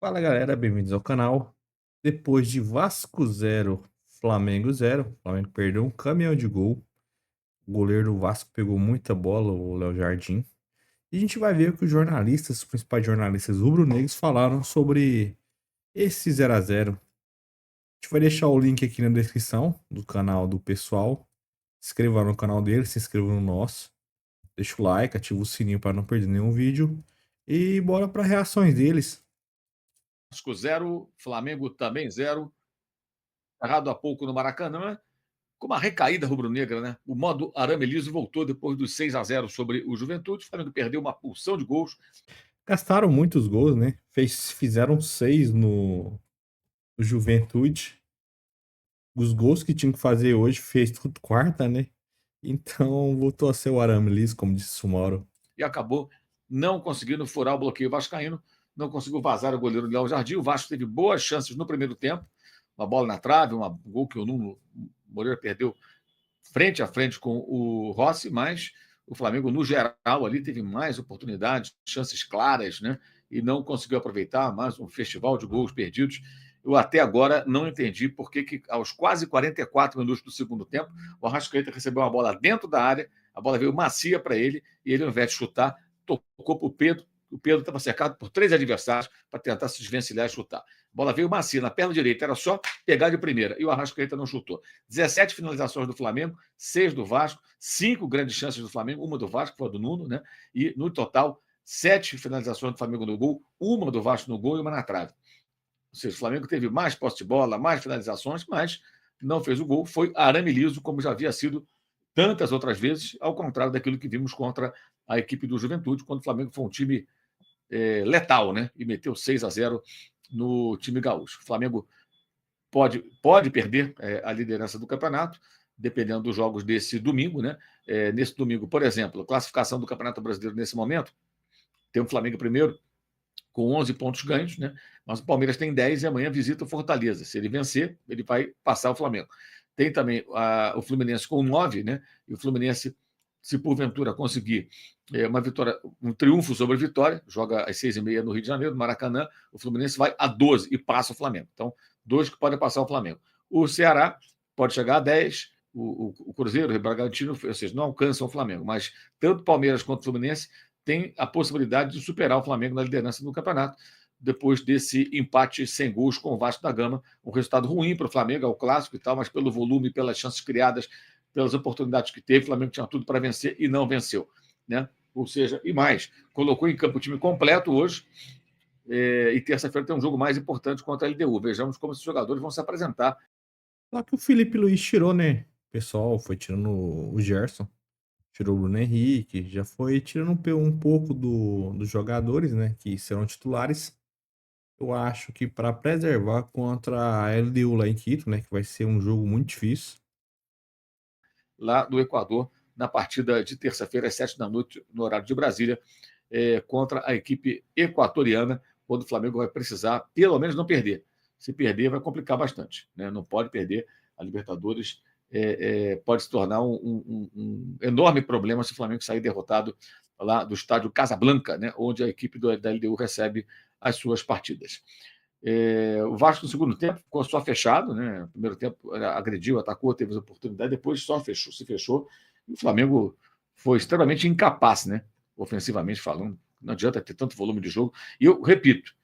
Fala galera, bem-vindos ao canal. Depois de Vasco 0, Flamengo 0, o Flamengo perdeu um caminhão de gol. O goleiro do Vasco pegou muita bola, o Léo Jardim. E a gente vai ver o que os jornalistas, os principais jornalistas rubro-negros falaram sobre esse 0 a 0. A gente vai deixar o link aqui na descrição do canal do pessoal. Se inscreva no canal deles, se inscreva no nosso. Deixa o like, ativa o sininho para não perder nenhum vídeo. E bora para reações deles. Vasco 0, Flamengo também 0. Errado há pouco no Maracanã, com uma recaída rubro-negra, né? O modo arame liso voltou depois dos 6-0 sobre o Juventude. O Flamengo perdeu uma porção de gols. Gastaram muitos gols, né? Fizeram 6 no Juventude. Os gols que tinham que fazer hoje fez tudo quarta, né? Então voltou a ser o arame liso, como disse o Mauro. E acabou não conseguindo furar o bloqueio vascaíno, não conseguiu vazar o goleiro Léo Jardim. O Vasco teve boas chances no primeiro tempo, uma bola na trave, um gol que o Nuno Moreira perdeu frente a frente com o Rossi, mas o Flamengo, no geral, ali teve mais oportunidades, chances claras, né? E não conseguiu aproveitar mais um festival de gols perdidos. Eu até agora não entendi por que aos quase 44 minutos do segundo tempo, o Arrascaeta recebeu uma bola dentro da área, a bola veio macia para ele, e ele, ao invés de chutar, tocou para o Pedro. O Pedro estava cercado por 3 adversários para tentar se desvencilhar e chutar. A bola veio macia na perna direita, era só pegar de primeira, e o Arrascaeta não chutou. 17 finalizações do Flamengo, 6 do Vasco, 5 grandes chances do Flamengo, uma do Vasco, foi a do Nuno, né? E no total, 7 finalizações do Flamengo no gol, uma do Vasco no gol e uma na trave. Ou seja, o Flamengo teve mais posse de bola, mais finalizações, mas não fez o gol. Foi arame liso, como já havia sido tantas outras vezes, ao contrário daquilo que vimos contra a equipe do Juventude, quando o Flamengo foi um time letal, né? E meteu 6-0 no time gaúcho. O Flamengo pode perder a liderança do campeonato, dependendo dos jogos desse domingo, né? Nesse domingo, por exemplo, a classificação do Campeonato Brasileiro nesse momento, tem o Flamengo primeiro com 11 pontos ganhos, né? Mas o Palmeiras tem 10 e amanhã visita o Fortaleza. Se ele vencer, ele vai passar o Flamengo. Tem também o Fluminense com 9, né? E o Fluminense, se porventura conseguir uma vitória, um triunfo sobre a Vitória, joga às 6h30 no Rio de Janeiro, no Maracanã, o Fluminense vai a 12 e passa o Flamengo. Então, 2 que podem passar o Flamengo. O Ceará pode chegar a 10, o Cruzeiro, o Bragantino, ou seja, não alcançam o Flamengo, mas tanto o Palmeiras quanto o Fluminense tem a possibilidade de superar o Flamengo na liderança do campeonato, depois desse empate sem gols com o Vasco da Gama. Um resultado ruim para o Flamengo, é o clássico e tal, mas pelo volume, pelas chances criadas, pelas oportunidades que teve, o Flamengo tinha tudo para vencer e não venceu, né? Ou seja, e mais, colocou em campo o time completo hoje, e terça-feira tem um jogo mais importante contra a LDU. Vejamos como esses jogadores vão se apresentar. Só que o Felipe Luiz tirou, né? O pessoal foi tirando o Gerson, tirou o Bruno Henrique, já foi tirando um pouco dos jogadores, né? Que serão titulares. Eu acho que para preservar contra a LDU lá em Quito, né? Que vai ser um jogo muito difícil. Lá do Equador, na partida de terça-feira, às 7 da noite, no horário de Brasília, contra a equipe equatoriana, quando o Flamengo vai precisar, pelo menos, não perder. Se perder, vai complicar bastante, né? Não pode perder. A Libertadores pode se tornar um enorme problema se o Flamengo sair derrotado lá do estádio Casablanca, né? Onde a equipe da LDU recebe as suas partidas. O Vasco, no segundo tempo, ficou só fechado, né? No primeiro tempo, agrediu, atacou, teve as oportunidades, depois só se fechou. E o Flamengo foi extremamente incapaz, né? Ofensivamente falando. Não adianta ter tanto volume de jogo. E eu repito,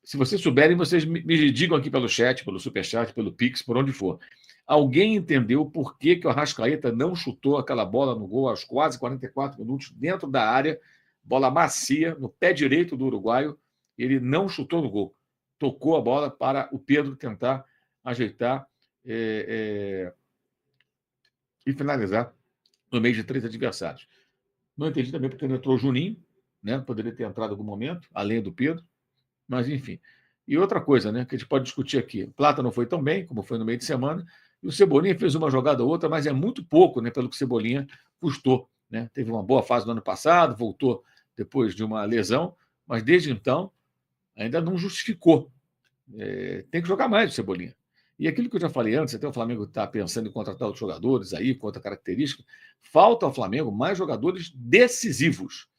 se vocês souberem, vocês me digam aqui pelo chat, pelo superchat, pelo Pix, por onde for. Alguém entendeu por que o Arrascaeta não chutou aquela bola no gol aos quase 44 minutos, dentro da área, bola macia, no pé direito do uruguaio, ele não chutou no gol. Tocou a bola para o Pedro tentar ajeitar e finalizar no meio de 3 adversários. Não entendi também porque não entrou o Juninho, né? Poderia ter entrado em algum momento, além do Pedro. Mas, enfim. E outra coisa, né, que a gente pode discutir aqui. O Plata não foi tão bem, como foi no meio de semana, e o Cebolinha fez uma jogada ou outra, mas é muito pouco, né, pelo que o Cebolinha custou, né? Teve uma boa fase no ano passado, voltou depois de uma lesão, mas desde então ainda não justificou. Tem que jogar mais o Cebolinha. E aquilo que eu já falei antes, até o Flamengo está pensando em contratar outros jogadores aí, com outra característica, falta ao Flamengo mais jogadores decisivos.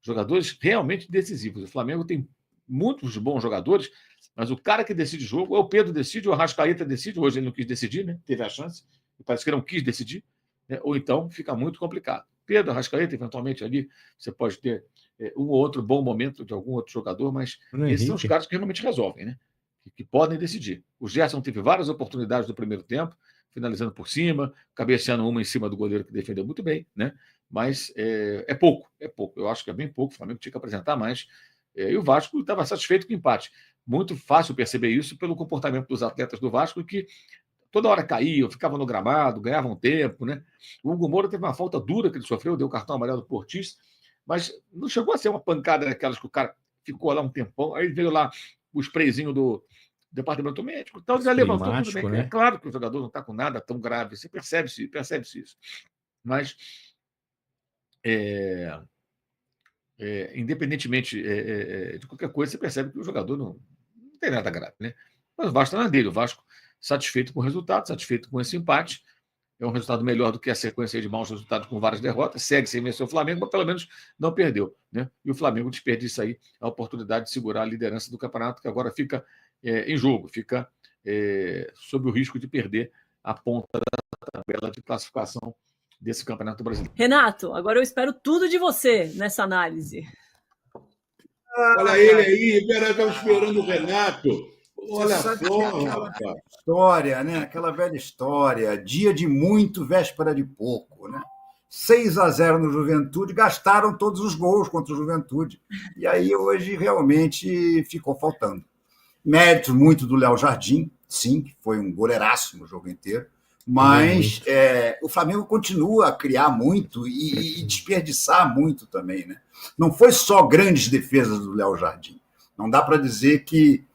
Jogadores realmente decisivos. O Flamengo tem muitos bons jogadores, mas o cara que decide jogo, ou o Pedro decide, ou o Arrascaeta decide, hoje ele não quis decidir, né? Teve a chance, parece que não quis decidir, né? Ou então fica muito complicado. Pedro, Arrascaeta, eventualmente ali, você pode ter um ou outro bom momento de algum outro jogador, mas Bruno esses são os Henrique. caras que realmente resolvem, né? Que podem decidir. O Gerson teve várias oportunidades no primeiro tempo, finalizando por cima, cabeceando uma em cima do goleiro que defendeu muito bem, né? Mas é pouco, é pouco. Eu acho que é bem pouco. O Flamengo tinha que apresentar mais. E o Vasco estava satisfeito com o empate. Muito fácil perceber isso pelo comportamento dos atletas do Vasco, que toda hora caíam, ficavam no gramado, ganhavam tempo, né? O Hugo Moura teve uma falta dura que ele sofreu, deu o cartão amarelo do Ortiz, mas não chegou a ser uma pancada daquelas que o cara ficou lá um tempão, aí veio lá o sprayzinho do departamento médico, então já levantou tudo bem. Climático, É né? claro que o jogador não está com nada tão grave, você percebe-se isso. Mas, independentemente de qualquer coisa, você percebe que o jogador não tem nada grave, né? Mas o Vasco está na dele, o Vasco satisfeito com o resultado, satisfeito com esse empate, é um resultado melhor do que a sequência de maus resultados com várias derrotas, segue sem vencer o Flamengo, mas pelo menos não perdeu, né? E o Flamengo desperdiça aí a oportunidade de segurar a liderança do campeonato, que agora fica em jogo, fica sob o risco de perder a ponta da tabela de classificação desse campeonato brasileiro. Renato, agora eu espero tudo de você nessa análise. Olha ele aí, estamos esperando o Renato. Olha só, aquela história, né? Aquela velha história, dia de muito, véspera de pouco, né? 6-0 no Juventude, gastaram todos os gols contra o Juventude. E aí hoje realmente ficou faltando. Mérito muito do Léo Jardim, sim, que foi um goleiraço no jogo inteiro, mas o Flamengo continua a criar muito e desperdiçar muito também, né? Não foi só grandes defesas do Léo Jardim. Não dá para dizer que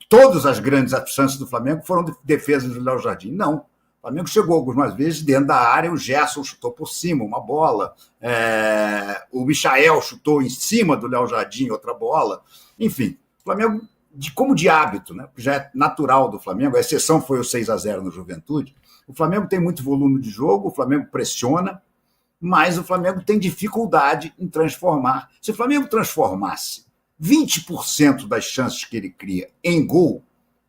todas as grandes chances do Flamengo foram defesas do Léo Jardim. Não. O Flamengo chegou algumas vezes dentro da área, o Gerson chutou por cima uma bola, o Michael chutou em cima do Léo Jardim outra bola. Enfim, o Flamengo, como de hábito, né? Já é natural do Flamengo, a exceção foi o 6-0 no Juventude. O Flamengo tem muito volume de jogo, o Flamengo pressiona, mas o Flamengo tem dificuldade em transformar. Se o Flamengo transformasse 20% das chances que ele cria em gol,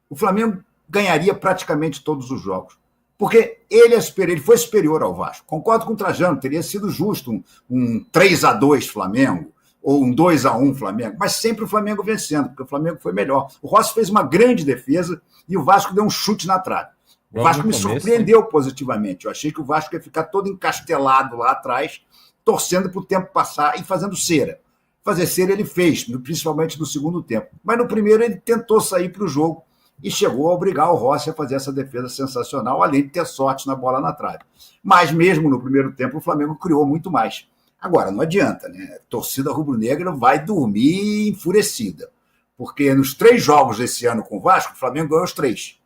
o Flamengo ganharia praticamente todos os jogos. Porque ele foi superior ao Vasco. Concordo com o Trajano, teria sido justo um 3-2 Flamengo, ou um 2-1 Flamengo, mas sempre o Flamengo vencendo, porque o Flamengo foi melhor. O Rossi fez uma grande defesa e o Vasco deu um chute na trave. O Vasco me surpreendeu positivamente. Eu achei que o Vasco ia ficar todo encastelado lá atrás, torcendo para o tempo passar e fazendo cera. Fazer cera ele fez, principalmente no segundo tempo. Mas no primeiro ele tentou sair para o jogo e chegou a obrigar o Rossi a fazer essa defesa sensacional, além de ter sorte na bola na trave. Mas mesmo no primeiro tempo o Flamengo criou muito mais. Agora, não adianta, né? A torcida rubro-negra vai dormir enfurecida, porque nos 3 jogos desse ano com o Vasco, o Flamengo ganhou os 3.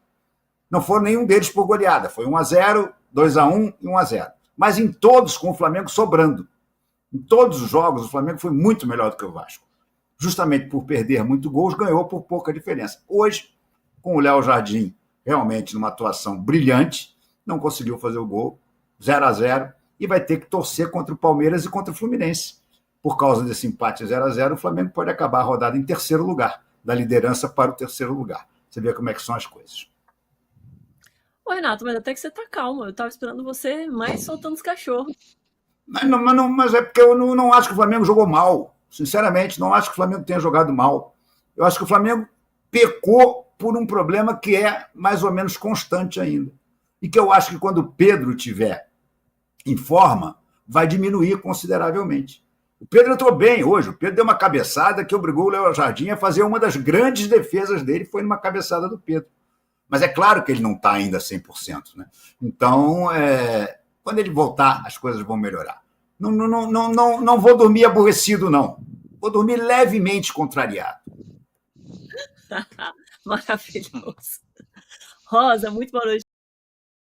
Não foram nenhum deles por goleada, foi 1-0, 2-1 e 1-0. Mas em todos com o Flamengo sobrando. Em todos os jogos, o Flamengo foi muito melhor do que o Vasco. Justamente por perder muito gols, ganhou por pouca diferença. Hoje, com o Léo Jardim realmente numa atuação brilhante, não conseguiu fazer o gol, 0-0, e vai ter que torcer contra o Palmeiras e contra o Fluminense. Por causa desse empate 0-0, o Flamengo pode acabar a rodada em terceiro lugar, da liderança para o terceiro lugar. Você vê como é que são as coisas. Ô, Renato, mas até que você tá calmo. Eu tava esperando você mais soltando os cachorros. Mas é porque eu não acho que o Flamengo jogou mal. Sinceramente, não acho que o Flamengo tenha jogado mal. Eu acho que o Flamengo pecou por um problema que é mais ou menos constante ainda. E que eu acho que quando o Pedro estiver em forma, vai diminuir consideravelmente. O Pedro entrou bem hoje. O Pedro deu uma cabeçada que obrigou o Léo Jardim a fazer uma das grandes defesas dele, foi numa cabeçada do Pedro. Mas é claro que ele não está ainda 100%. Né? Então, quando ele voltar, as coisas vão melhorar. Não vou dormir aborrecido, não. Vou dormir levemente contrariado. Maravilhoso. Rosa, muito boa noite.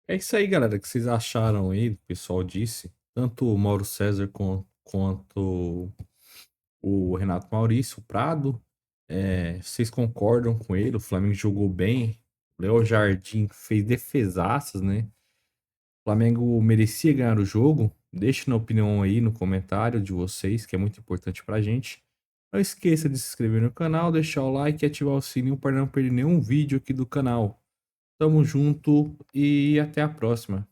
É isso aí, galera, que vocês acharam aí, o pessoal disse. Tanto o Mauro César quanto o Renato Maurício, o Prado. Vocês concordam com ele? O Flamengo jogou bem. O Léo Jardim fez defesaças, né? O Flamengo merecia ganhar o jogo. Deixe na opinião aí no comentário de vocês, que é muito importante pra gente. Não esqueça de se inscrever no canal, deixar o like e ativar o sininho para não perder nenhum vídeo aqui do canal. Tamo junto e até a próxima.